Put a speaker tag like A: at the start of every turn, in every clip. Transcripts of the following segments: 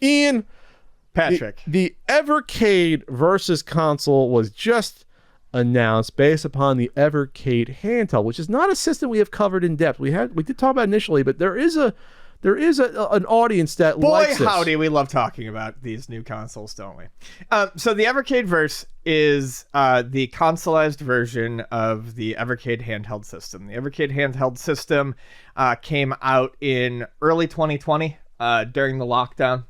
A: Ian,
B: Patrick.
A: The Evercade versus console was just announced based upon the Evercade handheld, which is not a system we have covered in depth. We did talk about initially, but there is an audience that likes
B: Boy, howdy, we love talking about these new consoles, don't we? So the Evercade Verse is the consoleized version of the Evercade handheld system. The Evercade handheld system came out in early 2020 during the lockdown,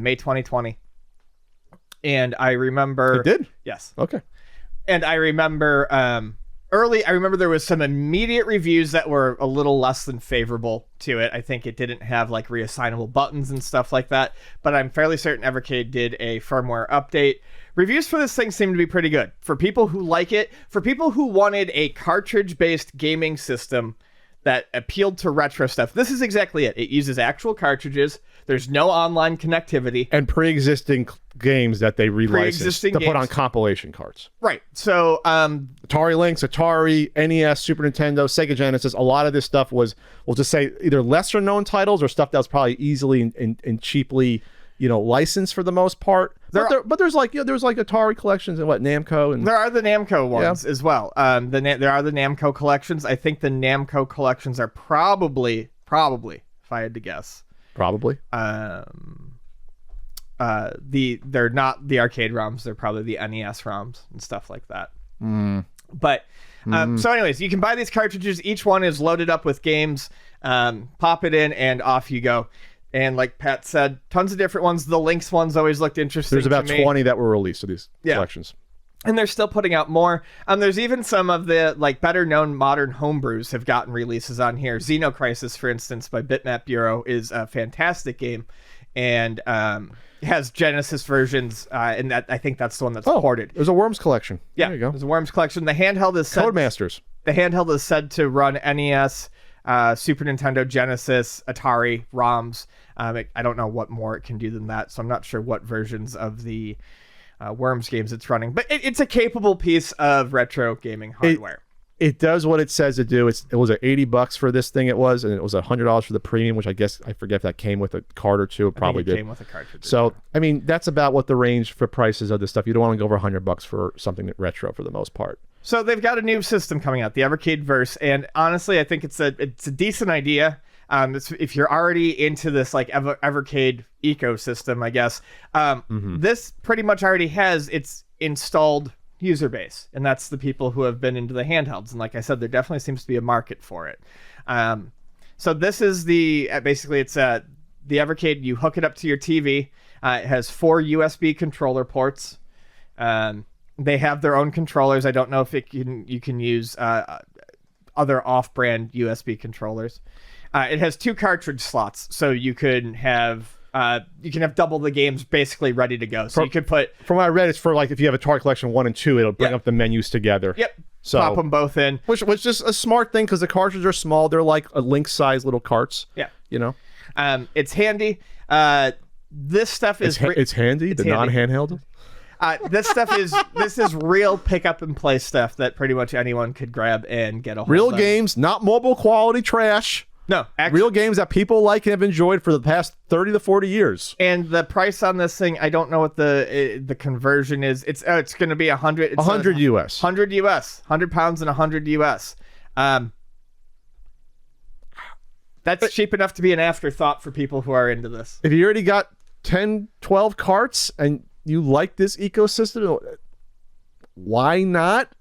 B: May 2020. And I remember...
A: It did?
B: Yes.
A: Okay.
B: And I remember I remember there was some immediate reviews that were a little less than favorable to it. I think it didn't have like reassignable buttons and stuff like that, but I'm fairly certain Evercade did a firmware update. Reviews for this thing seem to be pretty good. For people who like it, for people who wanted a cartridge-based gaming system that appealed to retro stuff, this is exactly it. It uses actual cartridges. There's no online connectivity.
A: And pre-existing games that they relicensed to put on compilation cards.
B: Right. So,
A: Atari Lynx, Atari, NES, Super Nintendo, Sega Genesis, a lot of this stuff was, we'll just say, either lesser known titles or stuff that was probably easily and cheaply, licensed for the most part. But there's like Atari collections and Namco, and
B: there are the Namco ones as well. There are the Namco collections. I think the Namco collections are probably, if I had to guess,
A: probably.
B: They're not the arcade ROMs. They're probably the NES ROMs and stuff like that. But so anyways, you can buy these cartridges. Each one is loaded up with games. Pop it in and off you go. And like Pat said, tons of different ones. The Lynx ones always looked interesting.
A: There's about 20 that were released of these collections.
B: And they're still putting out more. There's even some of the better known modern homebrews have gotten releases on here. Xenocrisis, for instance, by Bitmap Bureau is a fantastic game, and has Genesis versions. And that I think that's the one that's ported.
A: There's a Worms collection.
B: Yeah,
A: there you go.
B: There's a Worms collection. The handheld is
A: Codemasters.
B: The handheld is said to run NES, Super Nintendo, Genesis, Atari, ROMs. I don't know what more it can do than that, so I'm not sure what versions of the Worms games it's running. But it's a capable piece of retro gaming hardware.
A: It does what it says to do. It was at $80 for this thing. It was, and it was $100 for the premium, which I guess I forget if that came with a card or two. It probably did.
B: Came with a cartridge.
A: So I mean, that's about what the range for prices of this stuff. You don't want to go over $100 for something that retro for the most part.
B: So they've got a new system coming out, the Evercade Verse, and honestly, I think it's a decent idea. If you're already into this Evercade ecosystem, I guess, this pretty much already has its installed user base, and that's the people who have been into the handhelds. And like I said, there definitely seems to be a market for it. So this is basically it's the Evercade. You hook it up to your TV. It has 4 USB controller ports. They have their own controllers. I don't know if you can use other off-brand USB controllers. It has 2 cartridge slots, so you can have double the games basically ready to go. So you could put...
A: From what I read, it's for if you have Atari Collection 1 and 2, it'll bring up the menus together.
B: Yep.
A: So,
B: pop them both in.
A: Which is a smart thing because the cartridges are small. They're like a Lynx-sized little carts.
B: Yeah.
A: It's
B: handy. This stuff is...
A: It's handy? The non-handheld?
B: This is real pick up and play stuff that pretty much anyone could grab and get a hold of.
A: Real games, not mobile quality trash.
B: No, actually,
A: real games that people like and have enjoyed for the past 30 to 40 years.
B: And the price on this thing, I don't know what the conversion is. It's going to be 100.
A: 100 US.
B: 100 US. 100 pounds and 100 US. That's cheap enough to be an afterthought for people who are into this.
A: If you already got 10, 12 carts and you like this ecosystem, why not?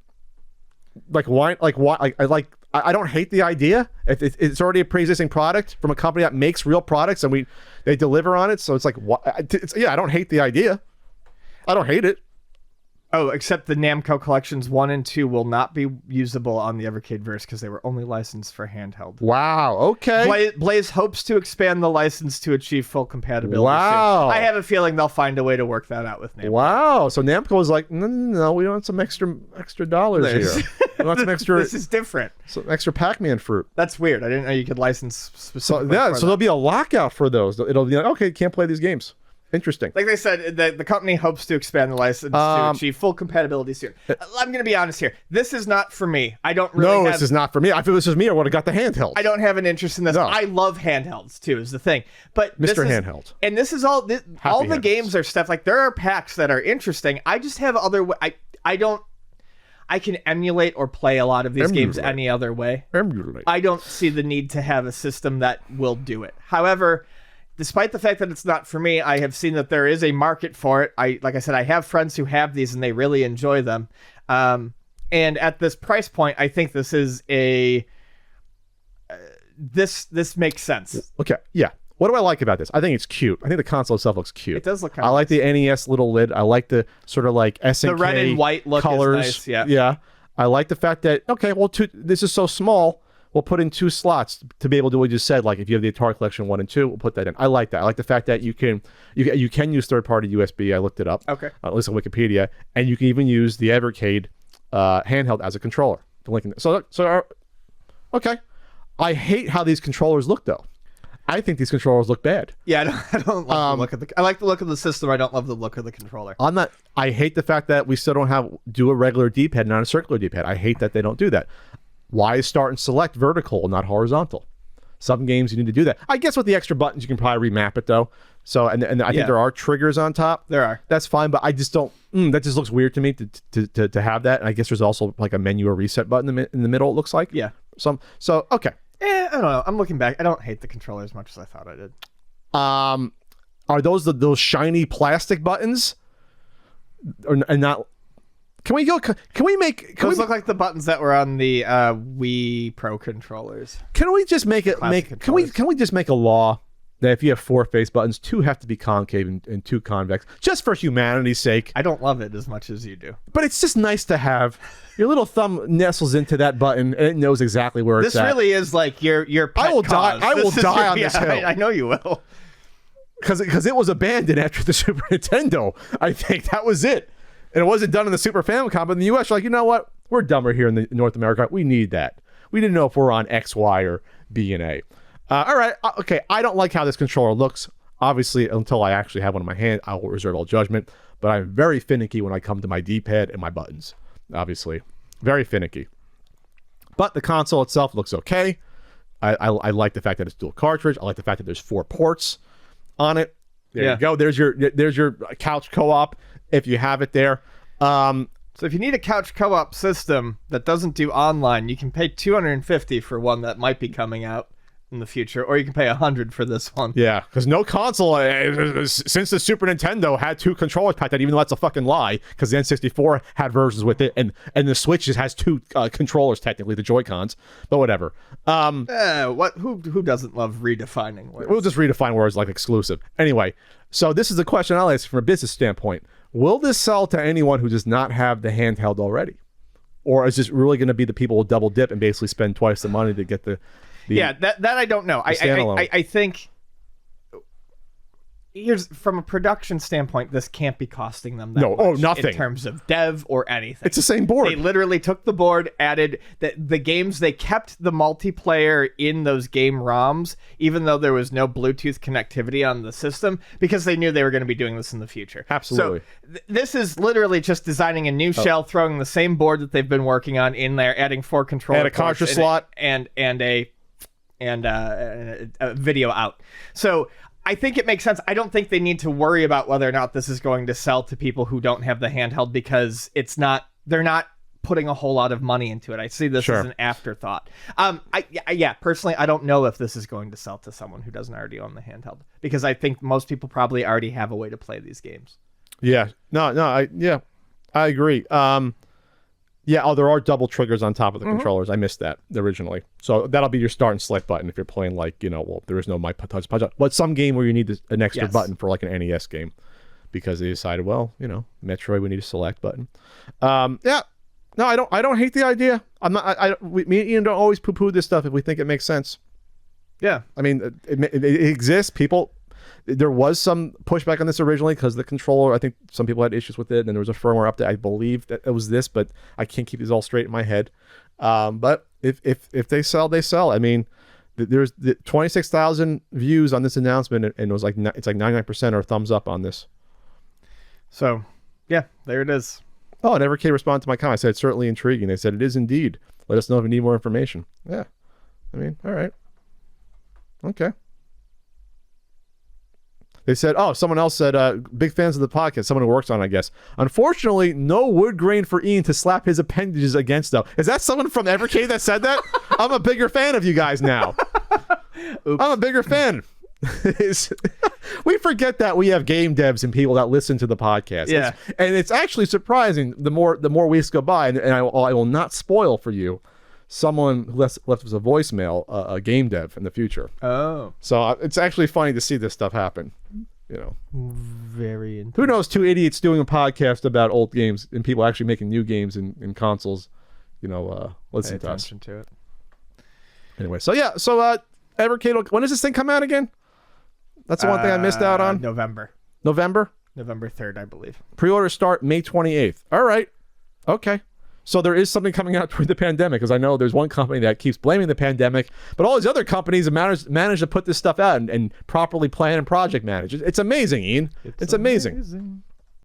A: I don't hate the idea. It's already a pre-existing product from a company that makes real products, and they deliver on it. So it's I don't hate the idea. I don't hate it.
B: Oh, except the Namco collections 1 and 2 will not be usable on the Evercade Verse because they were only licensed for handheld.
A: Wow. Okay.
B: Blaze hopes to expand the license to achieve full compatibility.
A: Wow.
B: Soon. I have a feeling they'll find a way to work that out with Namco.
A: Wow. So Namco is like, no, we want some extra dollars here. We want some extra.
B: This is different.
A: Some extra Pac-Man fruit.
B: That's weird. I didn't know you could license specifically.
A: So there'll be a lockout for those. It'll be like, okay, you can't play these games. Interesting.
B: Like they said, the company hopes to expand the license to achieve full compatibility soon. I'm going to be honest here. This is not for me. I don't really
A: this is not for me. If it was just me, I would have got the handheld.
B: I don't have an interest in this.
A: No.
B: I love handhelds too, is the thing. But
A: Mr. Handheld.
B: And this is all the
A: handhelds.
B: games are stuff like there are packs that are interesting. I just have other I can emulate or play a lot of these games any other way. I don't see the need to have a system that will do it. However, despite the fact that it's not for me, I have seen that there is a market for it. Like I said, I have friends who have these and they really enjoy them. And at this price point, I think this is this makes sense.
A: Okay, yeah. What do I like about this? I think it's cute. I think the console itself looks cute.
B: It does look kind of
A: I like the NES little lid. I like the sort of like SNK
B: the red and white look
A: colors.
B: is nice.
A: Yeah. I like the fact that, okay, well, this is so small. We'll put in 2 slots to be able to do what you just said. Like if you have the Atari Collection 1 and 2, we'll put that in. I like that. I like the fact that you can use third-party USB. I looked it up.
B: Okay.
A: At least on Wikipedia, and you can even use the Evercade handheld as a controller. Okay. I hate how these controllers look though. I think these controllers look bad.
B: Yeah, I don't love the look of the. I like the look of the system. I don't love the look of the controller.
A: I hate the fact that we still don't do a regular D-pad, not a circular D-pad. I hate that they don't do that. Why is start and select vertical, not horizontal? Some games you need to do that. I guess with the extra buttons, you can probably remap it though. So and I think there are triggers on top.
B: There are.
A: That's fine, but I just don't. That just looks weird to me to have that. And I guess there's also like a menu or reset button in the middle. It looks like.
B: Yeah.
A: So okay.
B: I don't know. I'm looking back. I don't hate the controller as much as I thought I did.
A: Are those shiny plastic buttons? And not? Can we make?
B: Those look like the buttons that were on the Wii Pro controllers.
A: Can we just make it? Can we just make a law that if you have 4 face buttons, 2 have to be concave and 2 convex, just for humanity's sake?
B: I don't love it as much as you do,
A: but it's just nice to have. Your little thumb nestles into that button and it knows exactly where it's at.
B: This really is like your pet
A: I will die. I will die on this hill.
B: I know you will.
A: Because it was abandoned after the Super Nintendo. I think that was it. And it wasn't done in the Super Famicom, but in the US, you're like, you know what? We're dumber here in North America. We need that. We didn't know if we're on X, Y, or B and A. All right. Okay. I don't like how this controller looks. Obviously, until I actually have one in my hand, I will reserve all judgment. But I'm very finicky when I come to my D-pad and my buttons. Obviously. Very finicky. But the console itself looks okay. I like the fact that it's dual cartridge. I like the fact that there's 4 ports on it. There you go. There's your couch co-op if you have it there.
B: So if you need a couch co-op system that doesn't do online, you can pay $250 for one that might be coming out in the future, or you can pay $100 for this one.
A: Yeah, because no console since the Super Nintendo had 2 controllers packed in, even though that's a fucking lie, because the N64 had versions with it, and the Switch just has 2 controllers technically, the Joy-Cons, but whatever.
B: Who doesn't love redefining words?
A: We'll just redefine words like exclusive. Anyway, so this is the question I'll ask from a business standpoint. Will this sell to anyone who does not have the handheld already? Or is this really going to be the people who double dip and basically spend twice the money to get the
B: that I don't know. I think here's from a production standpoint, this can't be costing them that much
A: nothing
B: in terms of dev or anything.
A: It's the same board.
B: They literally took the board, added the games. They kept the multiplayer in those game ROMs, even though there was no Bluetooth connectivity on the system, because they knew they were going to be doing this in the future.
A: Absolutely.
B: So this is literally just designing a new shell, throwing the same board that they've been working on in there, adding 4 controller
A: and a cartridge slot
B: and a video out. So I think it makes sense. I don't think they need to worry about whether or not this is going to sell to people who don't have the handheld, because they're not putting a whole lot of money into it. I see this as an afterthought. Personally, I don't know if this is going to sell to someone who doesn't already own the handheld, because I think most people probably already have a way to play these games.
A: Yeah. I agree. There are double triggers on top of the controllers. I missed that originally. So that'll be your start and select button if you're playing there is no my touch punch. But some game where you need an extra button for like an NES game, because they decided, Metroid, we need a select button. No, I don't hate the idea. Me and Ian don't always poo-poo this stuff if we think it makes sense.
B: Yeah.
A: I mean, it exists. There was some pushback on this originally because the controller, I think some people had issues with it, and there was a firmware update. I believe that it was this, but I can't keep these all straight in my head. But if they sell, they sell. I mean, There's 26,000 views on this announcement, and it was like it's like 99% are thumbs up on this.
B: So, yeah, there it is.
A: Oh, and Evercade responded to my comment. I said, it's certainly intriguing. They said, it is indeed. Let us know if you need more information. Yeah. I mean, all right. Okay. They said, oh, someone else said, big fans of the podcast. Someone who works on it, I guess. Unfortunately, no wood grain for Ian to slap his appendages against, though. Is that someone from Evercade that said that? I'm a bigger fan of you guys now. I'm a bigger fan. We forget that we have game devs and people that listen to the podcast.
B: Yeah.
A: And it's actually surprising the more weeks go by, and I will not spoil for you someone who left us a voicemail, a game dev in the future.
B: Oh.
A: So it's actually funny to see this stuff happen. You know,
B: very interesting.
A: Who knows, two idiots doing a podcast about old games and people actually making new games in consoles, listen to us.
B: To it.
A: Anyway, so Evercade, when does this thing come out again? That's the one thing I missed out on.
B: November
A: 3rd,
B: I believe.
A: Pre-orders start May 28th. All right. Okay. So there is something coming out during the pandemic, because I know there's one company that keeps blaming the pandemic, but all these other companies have managed to put this stuff out and properly plan and project manage. It's amazing, Ian. It's amazing.